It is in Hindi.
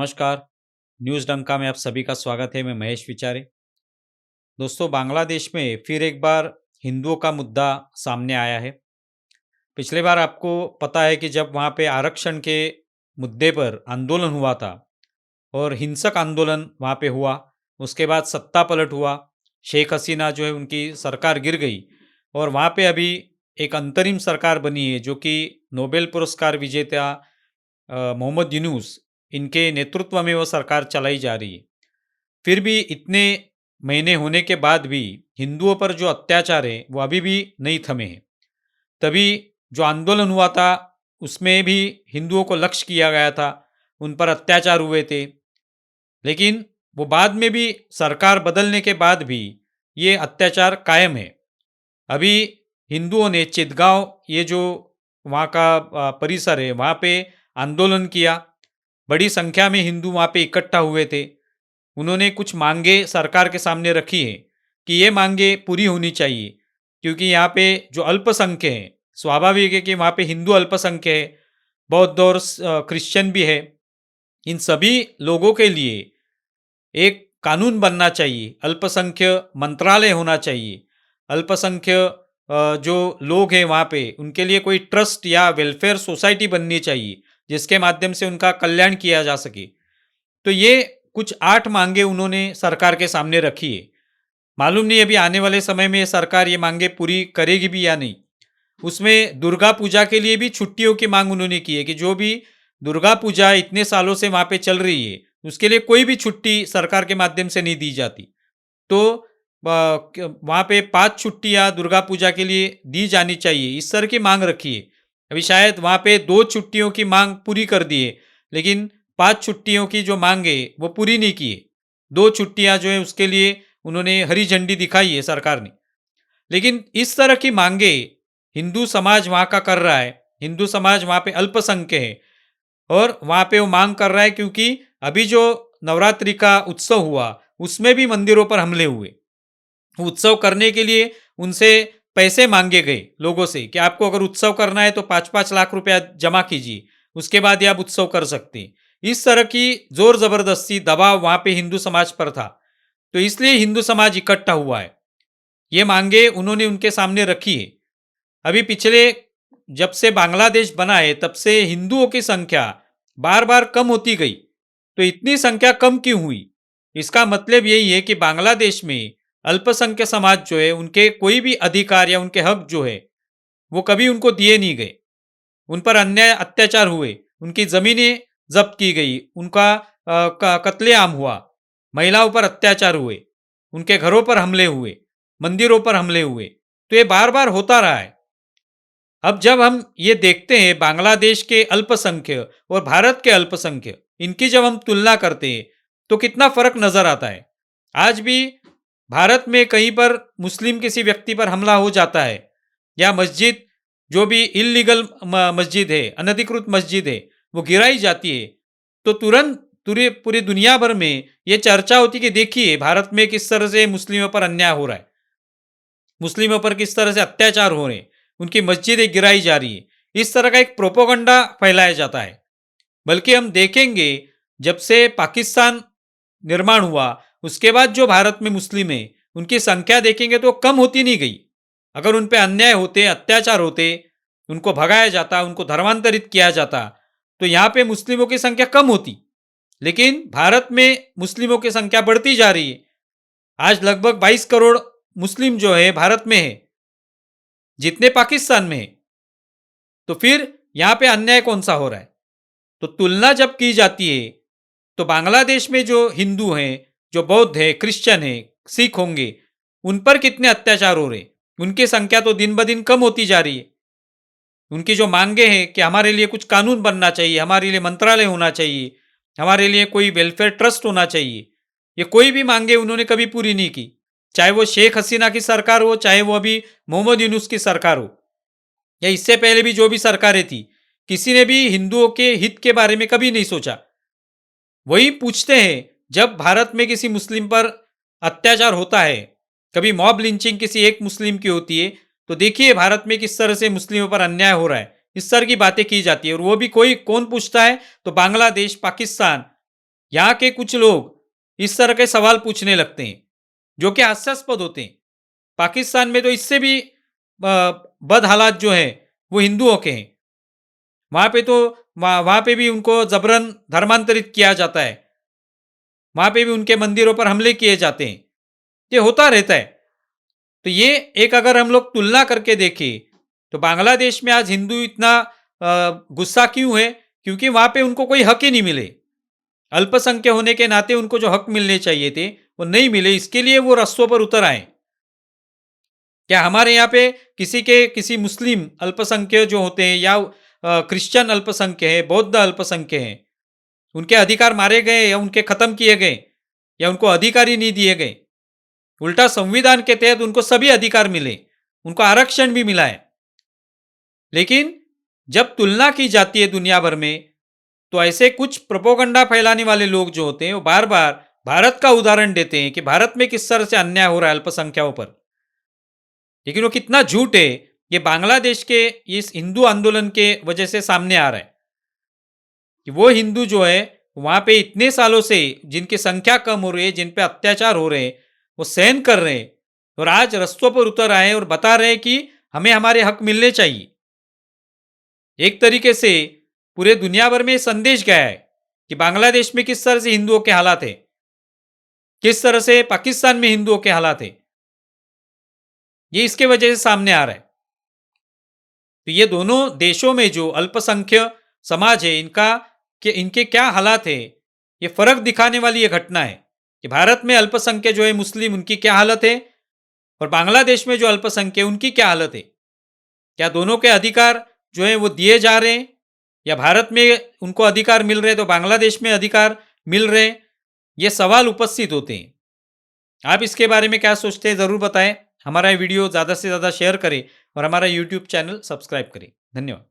नमस्कार। न्यूज़ डंका में आप सभी का स्वागत है। मैं महेश विचारे। दोस्तों, बांग्लादेश में फिर एक बार हिंदुओं का मुद्दा सामने आया है। पिछले बार आपको पता है कि जब वहाँ पे आरक्षण के मुद्दे पर आंदोलन हुआ था और हिंसक आंदोलन वहाँ पे हुआ, उसके बाद सत्ता पलट हुआ। शेख हसीना जो है उनकी सरकार गिर गई और वहाँ पे अभी एक अंतरिम सरकार बनी है जो कि नोबेल पुरस्कार विजेता मोहम्मद यूनुस इनके नेतृत्व में वो सरकार चलाई जा रही है। फिर भी इतने महीने होने के बाद भी हिंदुओं पर जो अत्याचार है वो अभी भी नहीं थमे हैं। तभी जो आंदोलन हुआ था उसमें भी हिंदुओं को लक्ष्य किया गया था, उन पर अत्याचार हुए थे। लेकिन वो बाद में भी सरकार बदलने के बाद भी ये अत्याचार कायम है। अभी हिंदुओं ने चितगांव, ये जो वहाँ का परिसर है, वहाँ पे आंदोलन किया। बड़ी संख्या में हिंदू वहाँ पे इकट्ठा हुए थे। उन्होंने कुछ मांगे सरकार के सामने रखी हैं कि ये मांगे पूरी होनी चाहिए, क्योंकि यहाँ पे जो अल्पसंख्य हैं, स्वाभाविक है कि वहाँ पे हिंदू अल्पसंख्य है, बौद्ध और क्रिश्चियन भी है। इन सभी लोगों के लिए एक कानून बनना चाहिए, अल्पसंख्य मंत्रालय होना चाहिए। अल्पसंख्य जो लोग हैं वहाँ पे उनके लिए कोई ट्रस्ट या वेलफेयर सोसाइटी बननी चाहिए जिसके माध्यम से उनका कल्याण किया जा सके। तो ये कुछ 8 मांगे उन्होंने सरकार के सामने रखी है। मालूम नहीं अभी आने वाले समय में सरकार ये मांगे पूरी करेगी भी या नहीं। उसमें दुर्गा पूजा के लिए भी छुट्टियों की मांग उन्होंने की है कि जो भी दुर्गा पूजा इतने सालों से वहाँ पे चल रही है, उसके लिए कोई भी छुट्टी सरकार के माध्यम से नहीं दी जाती। तो वहाँ पे 5 छुट्टियाँ दुर्गा पूजा के लिए दी जानी चाहिए, इस तरह की मांग रखी है। अभी शायद वहाँ पे 2 छुट्टियों की मांग पूरी कर दी है, लेकिन 5 छुट्टियों की जो मांग है वो पूरी नहीं की है। 2 छुट्टियाँ जो है उसके लिए उन्होंने हरी झंडी दिखाई है सरकार ने। लेकिन इस तरह की मांगे हिंदू समाज वहाँ का कर रहा है। हिंदू समाज वहाँ पे अल्पसंख्य है और वहाँ पे वो मांग कर रहा है, क्योंकि अभी जो नवरात्रि का उत्सव हुआ उसमें भी मंदिरों पर हमले हुए। उत्सव करने के लिए उनसे पैसे मांगे गए लोगों से कि आपको अगर उत्सव करना है तो 5-5 लाख रुपया जमा कीजिए, उसके बाद ही आप उत्सव कर सकते हैं। इस तरह की जोर जबरदस्ती दबाव वहाँ पे हिंदू समाज पर था, तो इसलिए हिंदू समाज इकट्ठा हुआ है। ये मांगे उन्होंने उनके सामने रखी है। अभी पिछले जब से बांग्लादेश बना है तब से हिंदुओं की संख्या बार बार कम होती गई। तो इतनी संख्या कम क्यों हुई? इसका मतलब यही है कि बांग्लादेश में अल्पसंख्यक समाज जो है उनके कोई भी अधिकार या उनके हक जो है वो कभी उनको दिए नहीं गए। उन पर अन्याय अत्याचार हुए, उनकी जमीनें जब्त की गई, उनका कत्लेआम हुआ, महिलाओं पर अत्याचार हुए, उनके घरों पर हमले हुए, मंदिरों पर हमले हुए। तो ये बार बार होता रहा है। अब जब हम ये देखते हैं बांग्लादेश के अल्पसंख्यक और भारत के अल्पसंख्यक, इनकी जब हम तुलना करते हैं तो कितना फर्क नजर आता है। आज भी भारत में कहीं पर मुस्लिम किसी व्यक्ति पर हमला हो जाता है या मस्जिद, जो भी इल्लीगल मस्जिद है, अनधिकृत मस्जिद है, वो गिराई जाती है, तो तुरंत पूरी पूरी दुनिया भर में ये चर्चा होती कि देखिए भारत में किस तरह से मुस्लिमों पर अन्याय हो रहा है, मुस्लिमों पर किस तरह से अत्याचार हो रहे हैं, उनकी मस्जिदें गिराई जा रही है। इस तरह का एक प्रोपोगंडा फैलाया जाता है। बल्कि हम देखेंगे जब से पाकिस्तान निर्माण हुआ उसके बाद जो भारत में मुस्लिम है उनकी संख्या देखेंगे तो कम होती नहीं गई। अगर उन पे अन्याय होते, अत्याचार होते, उनको भगाया जाता, उनको धर्मांतरित किया जाता, तो यहाँ पे मुस्लिमों की संख्या कम होती। लेकिन भारत में मुस्लिमों की संख्या बढ़ती जा रही है। आज लगभग 22 करोड़ मुस्लिम जो है भारत में है, जितने पाकिस्तान में है। तो फिर यहाँ पे अन्याय कौन सा हो रहा है? तो तुलना जब की जाती है तो बांग्लादेश में जो हिंदू हैं, जो बौद्ध है, क्रिश्चियन है, सिख होंगे, उन पर कितने अत्याचार हो रहे, उनकी संख्या तो दिन ब दिन कम होती जा रही है। उनकी जो मांगे हैं कि हमारे लिए कुछ कानून बनना चाहिए, हमारे लिए मंत्रालय होना चाहिए, हमारे लिए कोई वेलफेयर ट्रस्ट होना चाहिए, ये कोई भी मांगे उन्होंने कभी पूरी नहीं की। चाहे वो शेख हसीना की सरकार हो, चाहे वो अभी मोहम्मद यूनुस की सरकार हो, या इससे पहले भी जो भी सरकारें थी, किसी ने भी हिंदुओं के हित के बारे में कभी नहीं सोचा। वही पूछते हैं जब भारत में किसी मुस्लिम पर अत्याचार होता है, कभी मॉब लिंचिंग किसी एक मुस्लिम की होती है, तो देखिए भारत में किस तरह से मुस्लिमों पर अन्याय हो रहा है, इस तरह की बातें की जाती है। और वो भी कोई कौन पूछता है? तो बांग्लादेश, पाकिस्तान, यहाँ के कुछ लोग इस तरह के सवाल पूछने लगते हैं, जो कि हास्यास्पद होते हैं। पाकिस्तान में तो इससे भी बद हालात जो है, वो हिंदुओं के हैं। वहाँ पे तो वहाँ पे भी उनको जबरन धर्मांतरित किया जाता है। वहाँ पे भी उनके मंदिरों पर हमले किए जाते हैं। ये होता रहता है। तो ये एक अगर हम लोग तुलना करके देखें, तो बांग्लादेश में आज हिंदू इतना गुस्सा क्यों है? क्योंकि वहाँ पे उनको कोई हक ही नहीं मिले। अल्पसंख्यक होने के नाते उनको जो हक मिलने चाहिए थे, वो नहीं मिले, इसके लिए वो रस्तों पर उतर आए। क्या हमारे यहाँ पे किसी मुस्लिम अल्पसंख्यक जो होते हैं या क्रिश्चियन अल्पसंख्यक है, बौद्ध अल्पसंख्यक हैं, उनके अधिकार मारे गए या उनके खत्म किए गए या उनको अधिकार ही नहीं दिए गए? उल्टा संविधान के तहत उनको सभी अधिकार मिले, उनको आरक्षण भी मिला है। लेकिन जब तुलना की जाती है दुनिया भर में, तो ऐसे कुछ प्रोपोगंडा फैलाने वाले लोग जो होते हैं, वो बार बार भारत का उदाहरण देते हैं कि भारत में किस तरह से अन्याय हो रहा है अल्पसंख्यकों पर। लेकिन वो कितना झूठ है, ये बांग्लादेश के इस हिंदू आंदोलन के वजह से सामने आ रहा है कि वो हिंदू जो है वहां पे इतने सालों से जिनकी संख्या कम हो रही है, जिन पे अत्याचार हो रहे हैं, वो सहन कर रहे हैं और आज रस्तों पर उतर आए और बता रहे हैं कि हमें हमारे हक मिलने चाहिए। एक तरीके से पूरे दुनिया भर में संदेश गया है कि बांग्लादेश में किस तरह से हिंदुओं के हालात है, किस तरह से पाकिस्तान में हिंदुओं के हालात है। ये इसके वजह से सामने आ रहा है। तो ये दोनों देशों में जो अल्पसंख्यक समाज है, इनके क्या हालात है, ये फर्क दिखाने वाली ये घटना है कि भारत में अल्पसंख्यक जो है मुस्लिम, उनकी क्या हालत है और बांग्लादेश में जो अल्पसंख्यक उनकी क्या हालत है। क्या दोनों के अधिकार जो है वो दिए जा रहे हैं, या भारत में उनको अधिकार मिल रहे तो बांग्लादेश में अधिकार मिल रहे? ये सवाल उपस्थित होते हैं। आप इसके बारे में क्या सोचते हैं, ज़रूर बताएं। हमारा वीडियो ज़्यादा से ज़्यादा शेयर करें और हमारा यूट्यूब चैनल सब्सक्राइब करें। धन्यवाद।